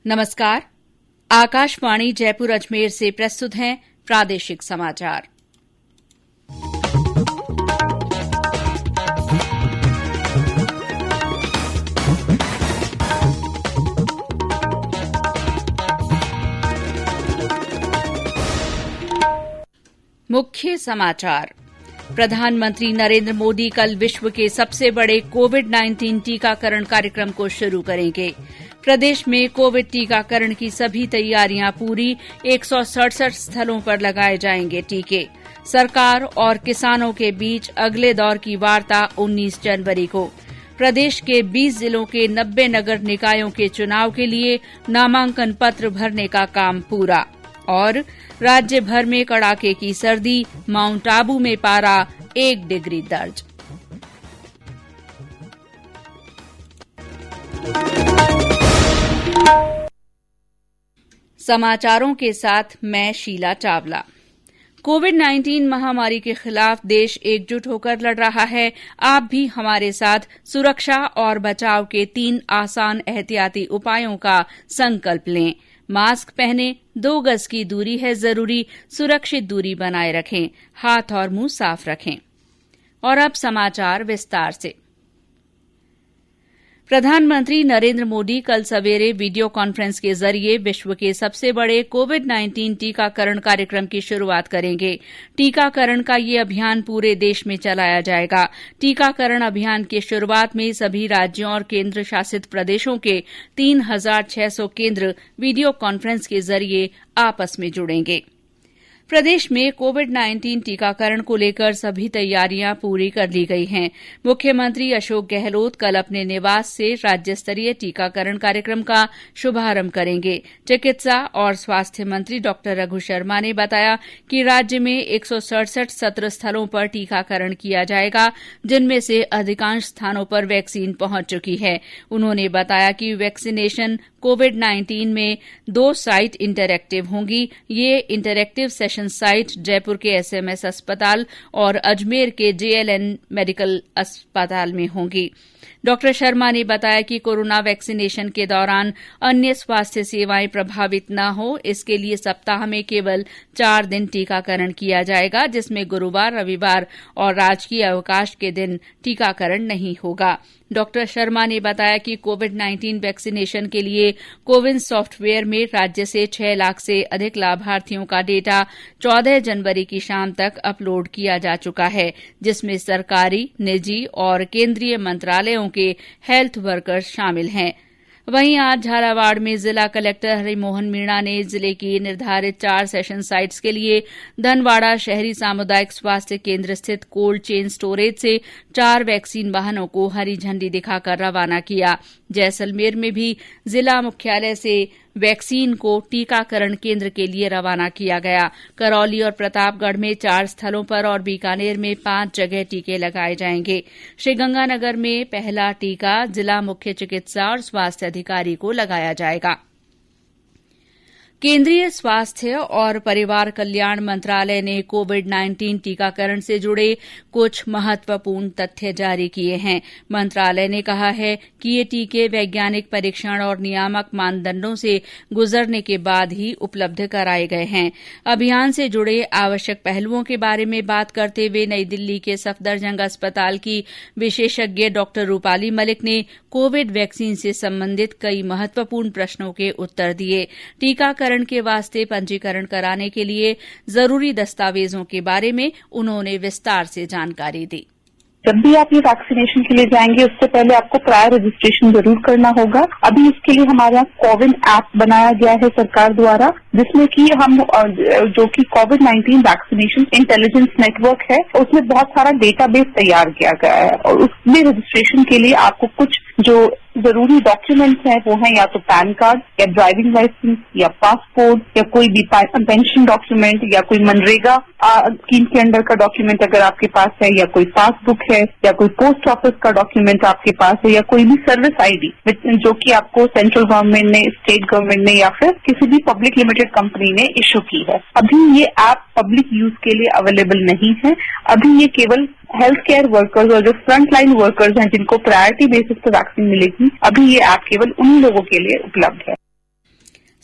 नमस्कार। आकाशवाणी जयपुर अजमेर से प्रस्तुत हैं प्रादेशिक समाचार। मुख्य समाचार। प्रधानमंत्री नरेंद्र मोदी कल विश्व के सबसे बड़े कोविड-19 टीकाकरण कार्यक्रम को शुरू करेंगे। प्रदेश में कोविड टीकाकरण की सभी तैयारियां पूरी, 167 स्थलों पर लगाए जाएंगे टीके। सरकार और किसानों के बीच अगले दौर की वार्ता 19 जनवरी को। प्रदेश के 20 जिलों के 90 नगर निकायों के चुनाव के लिए नामांकन पत्र भरने का काम पूरा। और राज्य भर में कड़ाके की सर्दी, माउंट आबू में पारा 1 डिग्री दर्ज। समाचारों के साथ मैं शीला चावला। कोविड-19 महामारी के खिलाफ देश एकजुट होकर लड़ रहा है। आप भी हमारे साथ सुरक्षा और बचाव के 3 आसान एहतियाती उपायों का संकल्प लें। मास्क पहनें, 2 गज की दूरी है जरूरी, सुरक्षित दूरी बनाए रखें, हाथ और मुंह साफ रखें। और अब समाचार विस्तार से। प्रधानमंत्री नरेंद्र मोदी कल सवेरे वीडियो कॉन्फ्रेंस के जरिए विश्व के सबसे बड़े कोविड-19 टीकाकरण कार्यक्रम की शुरूआत करेंगे। टीकाकरण का ये अभियान पूरे देश में चलाया जाएगा। टीकाकरण अभियान की शुरूआत में सभी राज्यों और केंद्र शासित प्रदेशों के 3,600 केंद्र वीडियो कॉन्फ्रेंस के जरिए आपस में जुड़ेंगे। प्रदेश में कोविड-19 टीकाकरण को लेकर सभी तैयारियां पूरी कर ली गई हैं। मुख्यमंत्री अशोक गहलोत कल अपने निवास से राज्य स्तरीय टीकाकरण कार्यक्रम का शुभारंभ करेंगे। चिकित्सा और स्वास्थ्य मंत्री डॉ रघु शर्मा ने बताया कि राज्य में 167 सत्र स्थलों पर टीकाकरण किया जाएगा, जिनमें से अधिकांश स्थानों पर वैक्सीन पहुंच चुकी है। उन्होंने बताया कि वैक्सीनेशन कोविड-19 में 2 साइट इंटरएक्टिव होंगी। ये इंटरएक्टिव सेशन साइट जयपुर के एसएमएस अस्पताल और अजमेर के जेएलएन मेडिकल अस्पताल में होंगी। डॉक्टर शर्मा ने बताया कि कोरोना वैक्सीनेशन के दौरान अन्य स्वास्थ्य सेवाएं प्रभावित न हो, इसके लिए सप्ताह में केवल 4 दिन टीकाकरण किया जाएगा, जिसमें गुरुवार, रविवार और राजकीय अवकाश के दिन टीकाकरण नहीं होगा। डॉक्टर शर्मा ने बताया कि कोविड-19 वैक्सीनेशन के लिए कोविन सॉफ्टवेयर में राज्य से 6 लाख से अधिक लाभार्थियों का डेटा 14 जनवरी की शाम तक अपलोड किया जा चुका है, जिसमें सरकारी, निजी और केंद्रीय मंत्रालयों के हेल्थ वर्कर्स शामिल हैं। वहीं आज झालावाड़ में जिला कलेक्टर हरिमोहन मीणा ने जिले की निर्धारित 4 सेशन साइट्स के लिए धनवाड़ा शहरी सामुदायिक स्वास्थ्य केंद्र स्थित कोल्ड चेन स्टोरेज से 4 वैक्सीन वाहनों को हरी झंडी दिखाकर रवाना किया। जैसलमेर में भी जिला मुख्यालय से वैक्सीन को टीकाकरण केंद्र के लिए रवाना किया गया। करौली और प्रतापगढ़ में 4 स्थलों पर और बीकानेर में 5 जगह टीके लगाए जाएंगे। श्रीगंगानगर में पहला टीका जिला मुख्य चिकित्सा और स्वास्थ्य अधिकारी को लगाया जाएगा। केंद्रीय स्वास्थ्य और परिवार कल्याण मंत्रालय ने कोविड-19 टीकाकरण से जुड़े कुछ महत्वपूर्ण तथ्य जारी किए हैं। मंत्रालय ने कहा है कि ये टीके वैज्ञानिक परीक्षण और नियामक मानदंडों से गुजरने के बाद ही उपलब्ध कराए गए हैं। अभियान से जुड़े आवश्यक पहलुओं के बारे में बात करते हुए नई दिल्ली के सफदरजंग अस्पताल की विशेषज्ञ डॉ रूपाली मलिक ने कोविड वैक्सीन से संबंधित कई महत्वपूर्ण प्रश्नों के उत्तर दिए। टीकाकरण के वास्ते पंजीकरण कराने के लिए जरूरी दस्तावेजों के बारे में उन्होंने विस्तार से जानकारी दी। जब भी आप ये वैक्सीनेशन के लिए जाएंगे, उससे पहले आपको प्रायर रजिस्ट्रेशन जरूर करना होगा। अभी इसके लिए हमारा कोविन ऐप बनाया गया है सरकार द्वारा, जिसमें कि हम जो कि कोविड-19 वैक्सीनेशन इंटेलिजेंस नेटवर्क है, उसमें बहुत सारा डेटाबेस तैयार किया गया है। और उसमें रजिस्ट्रेशन के लिए आपको कुछ जो जरूरी डॉक्यूमेंट्स हैं वो हैं या तो पैन कार्ड या ड्राइविंग लाइसेंस या पासपोर्ट या कोई भी पेंशन डॉक्यूमेंट या कोई मनरेगा स्कीम के अंडर का डॉक्यूमेंट अगर आपके पास है, या कोई पासबुक है, या कोई पोस्ट ऑफिस का डॉक्यूमेंट आपके पास है, या कोई भी सर्विस आईडी जो कि आपको सेंट्रल गवर्नमेंट ने, स्टेट गवर्नमेंट ने या फिर किसी भी पब्लिक लिमिटेड कंपनी ने इश्यू की है। अभी ये ऐप पब्लिक यूज के लिए अवेलेबल नहीं है। अभी ये केवल हेल्थ केयर वर्कर्स और जो फ्रंट लाइन वर्कर्स हैं जिनको प्रायोरिटी बेसिस पे वैक्सीन मिलेगी, अभी ये ऐप केवल उन लोगों के लिए उपलब्ध है।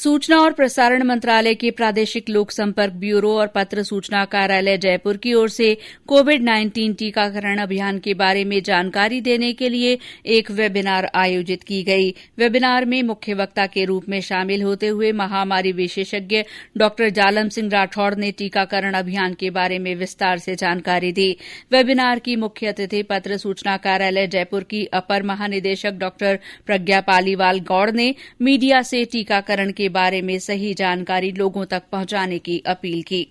सूचना और प्रसारण मंत्रालय के प्रादेशिक लोक संपर्क ब्यूरो और पत्र सूचना कार्यालय जयपुर की ओर से कोविड-19 टीकाकरण अभियान के बारे में जानकारी देने के लिए एक वेबिनार आयोजित की गई। वेबिनार में मुख्य वक्ता के रूप में शामिल होते हुए महामारी विशेषज्ञ डॉ जालम सिंह राठौड़ ने टीकाकरण अभियान के बारे में विस्तार से जानकारी दी। वेबिनार की मुख्य अतिथि पत्र सूचना कार्यालय जयपुर की अपर महानिदेशक डॉ प्रज्ञा पालीवाल गौड़ ने मीडिया से टीकाकरण के बारे में सही जानकारी लोगों तक पहुंचाने की अपील की।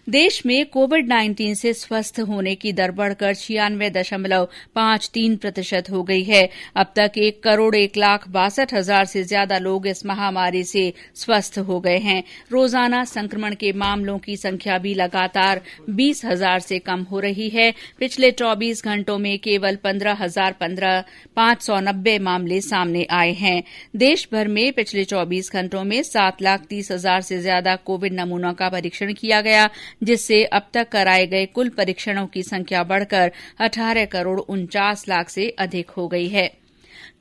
देश में कोविड-19 से स्वस्थ होने की दर बढ़कर 96.53% हो गई है। अब तक 1,01,62,000 से ज्यादा लोग इस महामारी से स्वस्थ हो गए हैं। रोजाना संक्रमण के मामलों की संख्या भी लगातार 20,000 से कम हो रही है। पिछले 24 घंटों में केवल 15,590 मामले सामने आए हैं। देश भर में पिछले 24 घंटों में 7,30,000 से ज्यादा कोविड नमूनों का परीक्षण किया गया, जिससे अब तक कराए गए कुल परीक्षणों की संख्या बढ़कर 18,49,00,000 से अधिक हो गई है।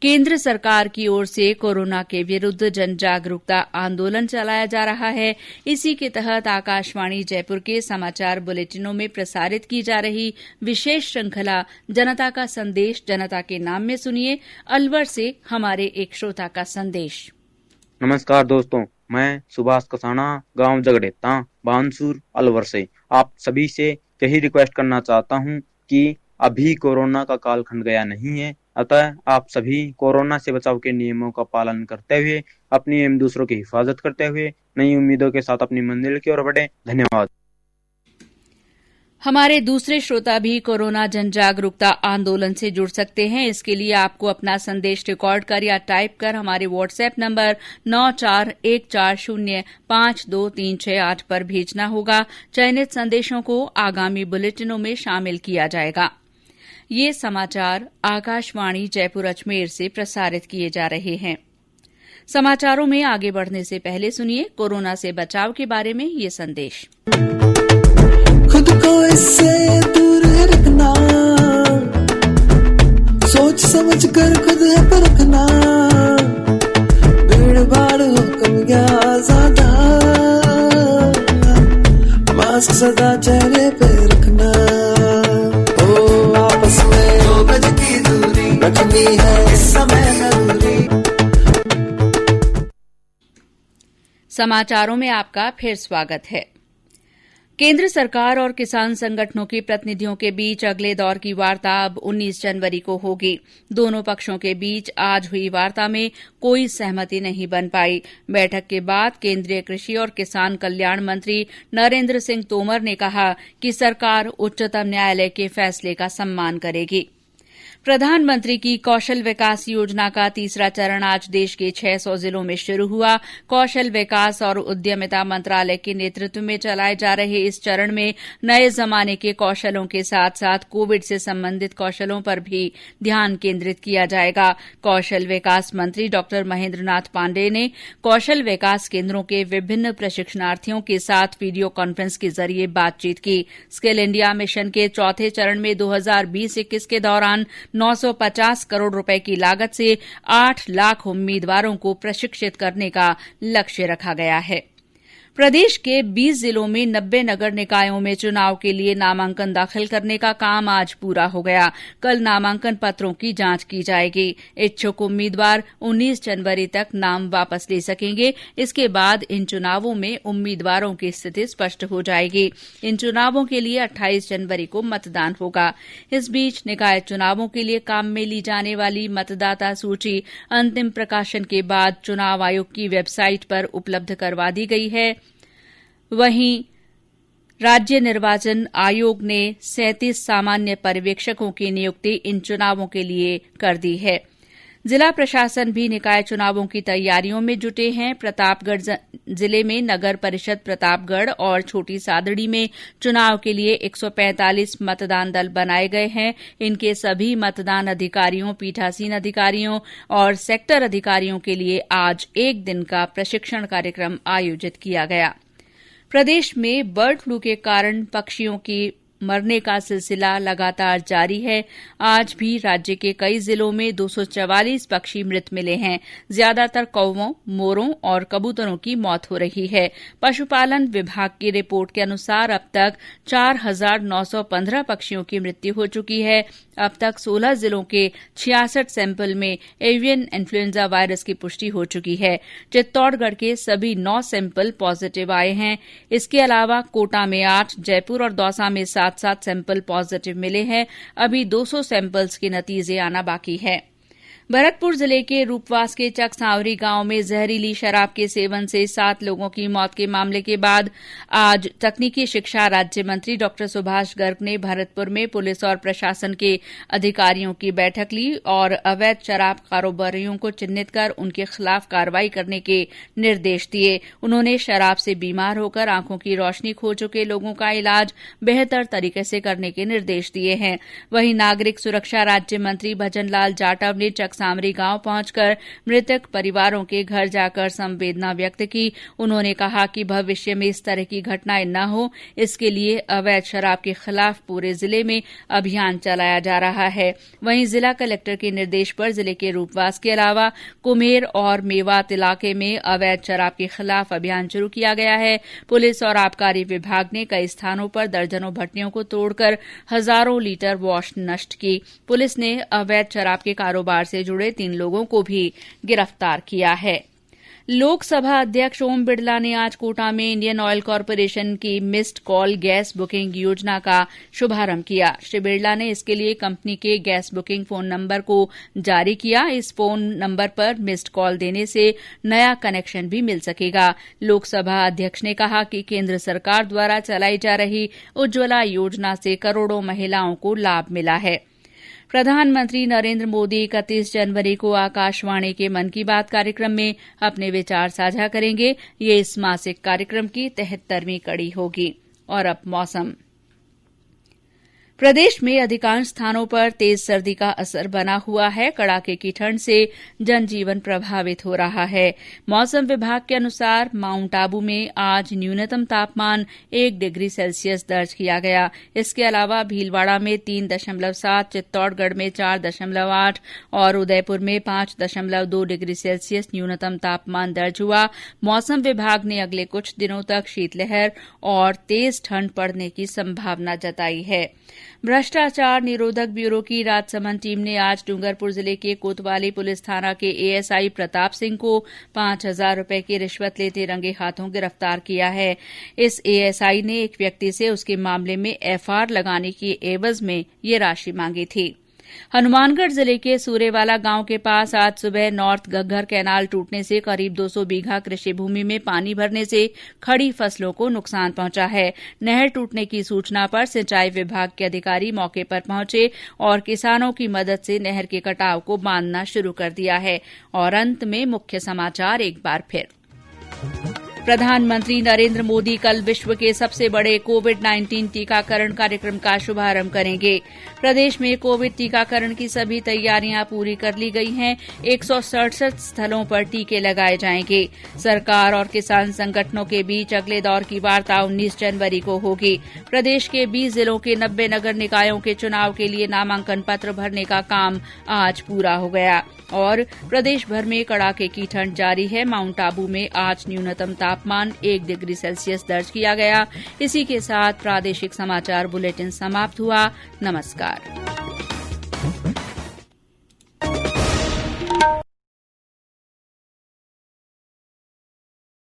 केंद्र सरकार की ओर से कोरोना के विरुद्ध जन जागरूकता आंदोलन चलाया जा रहा है। इसी के तहत आकाशवाणी जयपुर के समाचार बुलेटिनों में प्रसारित की जा रही विशेष श्रृंखला जनता का संदेश जनता के नाम में सुनिए। अलवर से हमारे एक श्रोता का संदेश। नमस्कार दोस्तों, मैं सुभाष कसाना, गांव जगड़ेता, बानसूर, अलवर से आप सभी से यही रिक्वेस्ट करना चाहता हूं कि अभी कोरोना का कालखंड गया नहीं है, अतः आप सभी कोरोना से बचाव के नियमों का पालन करते हुए अपनी एवं दूसरों की हिफाजत करते हुए नई उम्मीदों के साथ अपनी मंजिल की ओर बढ़ें। धन्यवाद। हमारे दूसरे श्रोता भी कोरोना जन जागरूकता आंदोलन से जुड़ सकते हैं। इसके लिए आपको अपना संदेश रिकॉर्ड कर या टाइप कर हमारे व्हाट्सएप नंबर 9414052368 पर भेजना होगा। चयनित संदेशों को आगामी बुलेटिनों में शामिल किया जाएगा। ये समाचार आकाशवाणी जयपुर अजमेर से प्रसारित किए जा रहे हैं। समाचारों में आगे बढ़ने से पहले सुनिए कोरोना से बचाव के बारे में ये संदेश। खुद को इससे दूर रखना, सोच समझ कर खुद है परखना, भीड़ भाड़ हो कम या ज्यादा, मास्क सदा चेहरे पे रखना, ओ आपस में 2 गज की दूरी रखनी है इस समय जरूरी। समाचारों में आपका फिर स्वागत है। केंद्र सरकार और किसान संगठनों के प्रतिनिधियों के बीच अगले दौर की वार्ता अब 19 जनवरी को होगी। दोनों पक्षों के बीच आज हुई वार्ता में कोई सहमति नहीं बन पाई। बैठक के बाद केंद्रीय कृषि और किसान कल्याण मंत्री नरेंद्र सिंह तोमर ने कहा कि सरकार उच्चतम न्यायालय के फैसले का सम्मान करेगी। प्रधानमंत्री की कौशल विकास योजना का तीसरा चरण आज देश के 600 जिलों में शुरू हुआ। कौशल विकास और उद्यमिता मंत्रालय के नेतृत्व में चलाए जा रहे इस चरण में नए जमाने के कौशलों के साथ साथ कोविड से संबंधित कौशलों पर भी ध्यान केंद्रित किया जाएगा। कौशल विकास मंत्री डॉ महेंद्र नाथ पांडेय ने कौशल विकास केंद्रों के विभिन्न प्रशिक्षणार्थियों के साथ वीडियो कॉन्फ्रेंस के जरिए बातचीत की। स्किल इंडिया मिशन के चौथे चरण में 2020-21 के दौरान 950 करोड़ रुपए की लागत से 8 लाख उम्मीदवारों को प्रशिक्षित करने का लक्ष्य रखा गया है। प्रदेश के 20 जिलों में 90 नगर निकायों में चुनाव के लिए नामांकन दाखिल करने का काम आज पूरा हो गया। कल नामांकन पत्रों की जांच की जाएगी। इच्छुक उम्मीदवार 19 जनवरी तक नाम वापस ले सकेंगे। इसके बाद इन चुनावों में उम्मीदवारों की स्थिति स्पष्ट हो जाएगी। इन चुनावों के लिए 28 जनवरी को मतदान होगा। इस बीच निकाय चुनावों के लिए काम में ली जाने वाली मतदाता सूची अंतिम प्रकाशन के बाद चुनाव आयोग की वेबसाइट पर उपलब्ध करवा दी गई है। वहीं राज्य निर्वाचन आयोग ने 37 सामान्य पर्यवेक्षकों की नियुक्ति इन चुनावों के लिए कर दी है। जिला प्रशासन भी निकाय चुनावों की तैयारियों में जुटे हैं। प्रतापगढ़ जिले में नगर परिषद प्रतापगढ़ और छोटी सादड़ी में चुनाव के लिए 145 मतदान दल बनाए गए हैं। इनके सभी मतदान अधिकारियों, पीठासीन अधिकारियों और सेक्टर अधिकारियों के लिए आज एक दिन का प्रशिक्षण कार्यक्रम आयोजित किया गया। प्रदेश में बर्ड फ्लू के कारण पक्षियों की मरने का सिलसिला लगातार जारी है। आज भी राज्य के कई जिलों में 244 पक्षी मृत मिले हैं। ज्यादातर कौवों, मोरों और कबूतरों की मौत हो रही है। पशुपालन विभाग की रिपोर्ट के अनुसार अब तक 4,915 पक्षियों की मृत्यु हो चुकी है। अब तक 16 जिलों के 66 सैंपल में एवियन इन्फ्लुएंजा वायरस की पुष्टि हो चुकी है। चित्तौड़गढ़ के सभी 9 सैंपल पॉजिटिव आए हैं। इसके अलावा कोटा में 8, जयपुर और दौसा में 7 सैंपल पॉजिटिव मिले हैं। अभी 200 सैंपल्स के नतीजे आना बाकी है। भरतपुर जिले के रूपवास के चकसावरी गांव में जहरीली शराब के सेवन से 7 लोगों की मौत के मामले के बाद आज तकनीकी शिक्षा राज्य मंत्री डॉ सुभाष गर्ग ने भरतपुर में पुलिस और प्रशासन के अधिकारियों की बैठक ली और अवैध शराब कारोबारियों को चिन्हित कर उनके खिलाफ कार्रवाई करने के निर्देश दिए। उन्होंने शराब से बीमार होकर आंखों की रोशनी खो चुके लोगों का इलाज बेहतर तरीके से करने के निर्देश दिए हैं। वहीं नागरिक सुरक्षा राज्य मंत्री भजन लाल जाटव ने सामरी गांव पहुंचकर मृतक परिवारों के घर जाकर संवेदना व्यक्त की। उन्होंने कहा कि भविष्य में इस तरह की घटनाएं न हो, इसके लिए अवैध शराब के खिलाफ पूरे जिले में अभियान चलाया जा रहा है। वहीं जिला कलेक्टर के निर्देश पर जिले के रूपवास के अलावा कुम्हेर और मेवात इलाके में अवैध शराब के खिलाफ अभियान शुरू किया गया है। पुलिस और आबकारी विभाग ने कई स्थानों पर दर्जनों भट्टियों को तोड़कर हजारों लीटर वॉश नष्ट की। पुलिस ने अवैध शराब के कारोबार से जुड़े 3 लोगों को भी गिरफ्तार किया है। लोकसभा अध्यक्ष ओम बिड़ला ने आज कोटा में इंडियन ऑयल कॉरपोरेशन की मिस्ड कॉल गैस बुकिंग योजना का शुभारंभ किया। श्री बिड़ला ने इसके लिए कंपनी के गैस बुकिंग फोन नंबर को जारी किया। इस फोन नंबर पर मिस्ड कॉल देने से नया कनेक्शन भी मिल सकेगा। लोकसभा अध्यक्ष ने कहा कि केंद्र सरकार द्वारा चलाई जा रही उज्ज्वला योजना से करोड़ों महिलाओं को लाभ मिला है। प्रधानमंत्री नरेंद्र मोदी 31 जनवरी को आकाशवाणी के मन की बात कार्यक्रम में अपने विचार साझा करेंगे। ये इस मासिक कार्यक्रम की 73वीं कड़ी होगी। और अब मौसम। प्रदेश में अधिकांश स्थानों पर तेज सर्दी का असर बना हुआ है। कड़ाके की ठंड से जनजीवन प्रभावित हो रहा है। मौसम विभाग के अनुसार माउंट आबू में आज न्यूनतम तापमान 1 डिग्री सेल्सियस दर्ज किया गया। इसके अलावा भीलवाड़ा में 3.7, चित्तौड़गढ़ में 4.8 और उदयपुर में 5.2 डिग्री सेल्सियस न्यूनतम तापमान दर्ज हुआ। मौसम विभाग ने अगले कुछ दिनों तक शीतलहर और तेज ठंड पड़ने की संभावना जताई है। भ्रष्टाचार निरोधक ब्यूरो की राजसमंद टीम ने आज डूंगरपुर जिले के कोतवाली पुलिस थाना के एएसआई प्रताप सिंह को 5,000 रुपए की रिश्वत लेते रंगे हाथों गिरफ्तार किया है। इस एएसआई ने एक व्यक्ति से उसके मामले में एफआईआर लगाने की एवज में ये राशि मांगी थी। हनुमानगढ़ जिले के सूरेवाला गांव के पास आज सुबह नॉर्थ घग्घर कैनाल टूटने से करीब 200 बीघा कृषि भूमि में पानी भरने से खड़ी फसलों को नुकसान पहुंचा है। नहर टूटने की सूचना पर सिंचाई विभाग के अधिकारी मौके पर पहुंचे और किसानों की मदद से नहर के कटाव को बांधना शुरू कर दिया है। और अंत में मुख्य समाचार एक बार फिर। प्रधानमंत्री नरेंद्र मोदी कल विश्व के सबसे बड़े कोविड-19 टीकाकरण कार्यक्रम का शुभारंभ करेंगे। प्रदेश में कोविड टीकाकरण की सभी तैयारियां पूरी कर ली गई हैं। 167 स्थलों पर टीके लगाए जाएंगे। सरकार और किसान संगठनों के बीच अगले दौर की वार्ता 19 जनवरी को होगी। प्रदेश के 20 जिलों के 90 नगर निकायों के चुनाव के लिए नामांकन पत्र भरने का काम आज पूरा हो गया। और प्रदेश भर में कड़ाके की ठंड जारी है। माउंट आबू में आज न्यूनतम तापमान 1 डिग्री सेल्सियस दर्ज किया गया। इसी के साथ प्रादेशिक समाचार बुलेटिन समाप्त हुआ। नमस्कार।